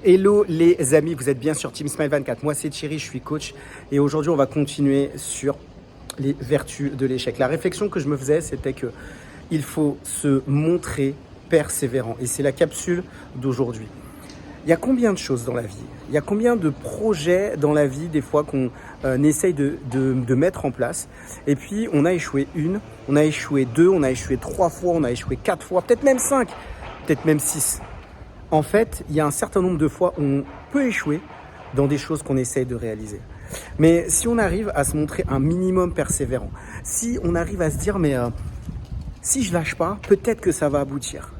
Hello les amis, vous êtes bien sur Team Smile 24. Moi c'est Thierry, je suis coach et aujourd'hui on va continuer sur les vertus de l'échec. La réflexion que je me faisais, c'était que il faut se montrer persévérant et c'est la capsule d'aujourd'hui. Il y a combien de choses dans la vie? Il y a combien de projets dans la vie des fois qu'on essaye de mettre en place et puis on a échoué une, on a échoué deux, on a échoué 3 fois, on a échoué 4 fois, peut-être même 5, peut-être même 6. En fait, il y a un certain nombre de fois où on peut échouer dans des choses qu'on essaye de réaliser. Mais si on arrive à se montrer un minimum persévérant, si on arrive à se dire si je lâche pas, peut-être que ça va aboutir.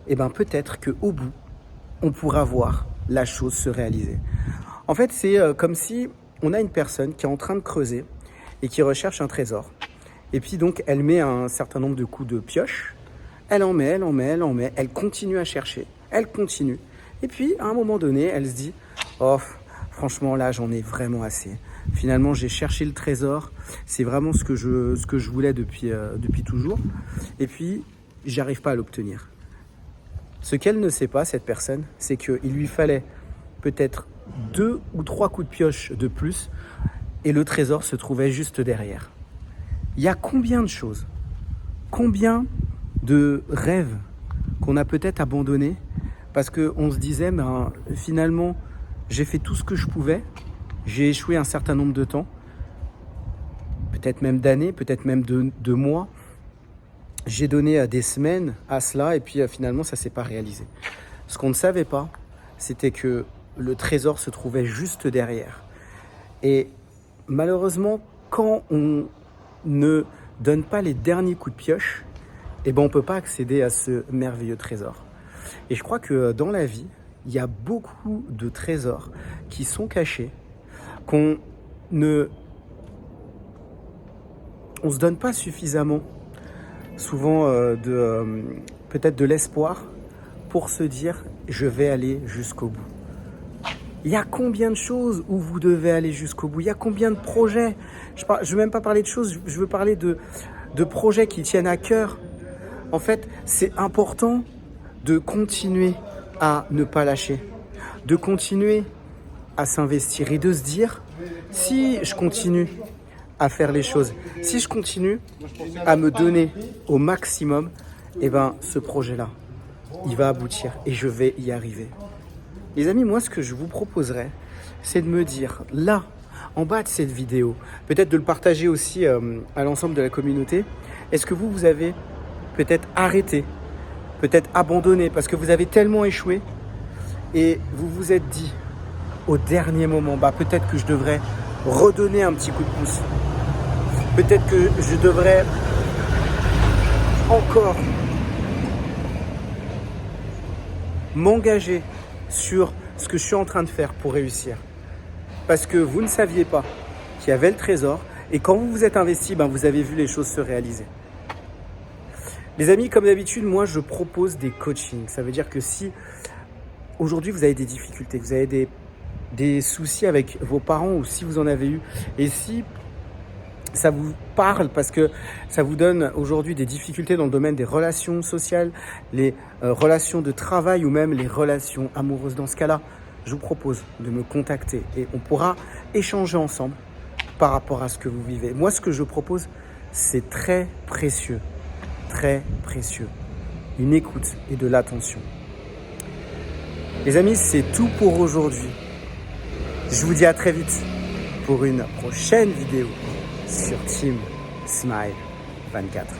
Et bien peut-être qu'au bout, on pourra voir la chose se réaliser. En fait, c'est comme si on a une personne qui est en train de creuser et qui recherche un trésor. Et puis donc, elle met un certain nombre de coups de pioche. Elle en met, elle continue à chercher, elle continue. Et puis, à un moment donné, elle se dit « Oh, franchement, là, j'en ai vraiment assez. Finalement, j'ai cherché le trésor, c'est vraiment ce que je voulais depuis toujours. Et puis, j'arrive pas à l'obtenir. » Ce qu'elle ne sait pas, cette personne, c'est qu'il lui fallait peut-être 2 ou 3 coups de pioche de plus et le trésor se trouvait juste derrière. Il y a combien de choses, combien de rêves qu'on a peut-être abandonnés parce qu'on se disait finalement j'ai fait tout ce que je pouvais, j'ai échoué un certain nombre de temps, peut-être même d'années, peut-être même de mois, j'ai donné des semaines à cela et puis finalement ça ne s'est pas réalisé. Ce qu'on ne savait pas, c'était que le trésor se trouvait juste derrière. Et malheureusement, quand on ne donne pas les derniers coups de pioche, on ne peut pas accéder à ce merveilleux trésor. Et je crois que dans la vie, il y a beaucoup de trésors qui sont cachés, on se donne pas suffisamment, souvent peut-être de l'espoir, pour se dire « je vais aller jusqu'au bout ». Il y a combien de choses où vous devez aller jusqu'au bout? Il y a combien de projets? Je ne veux même pas parler de choses, je veux parler de projets qui tiennent à cœur. En fait, c'est important de continuer à ne pas lâcher, de continuer à s'investir et de se dire, si je continue à faire les choses, si je continue à me donner au maximum, ce projet-là, il va aboutir et je vais y arriver. Les amis, moi, ce que je vous proposerais, c'est de me dire, là, en bas de cette vidéo, peut-être de le partager aussi à l'ensemble de la communauté, est-ce que vous avez peut-être arrêté, peut-être abandonné parce que vous avez tellement échoué et vous vous êtes dit au dernier moment, peut-être que je devrais redonner un petit coup de pouce. Peut-être que je devrais encore m'engager sur ce que je suis en train de faire pour réussir. Parce que vous ne saviez pas qu'il y avait le trésor et quand vous vous êtes investi, vous avez vu les choses se réaliser. Les amis, comme d'habitude, moi, je propose des coachings. Ça veut dire que si aujourd'hui, vous avez des difficultés, vous avez des soucis avec vos parents ou si vous en avez eu, et si ça vous parle parce que ça vous donne aujourd'hui des difficultés dans le domaine des relations sociales, les relations de travail ou même les relations amoureuses, dans ce cas-là, je vous propose de me contacter et on pourra échanger ensemble par rapport à ce que vous vivez. Moi, ce que je propose, c'est très précieux. Très précieux, une écoute et de l'attention. Les amis, c'est tout pour aujourd'hui. Je vous dis à très vite pour une prochaine vidéo sur Team Smile 24.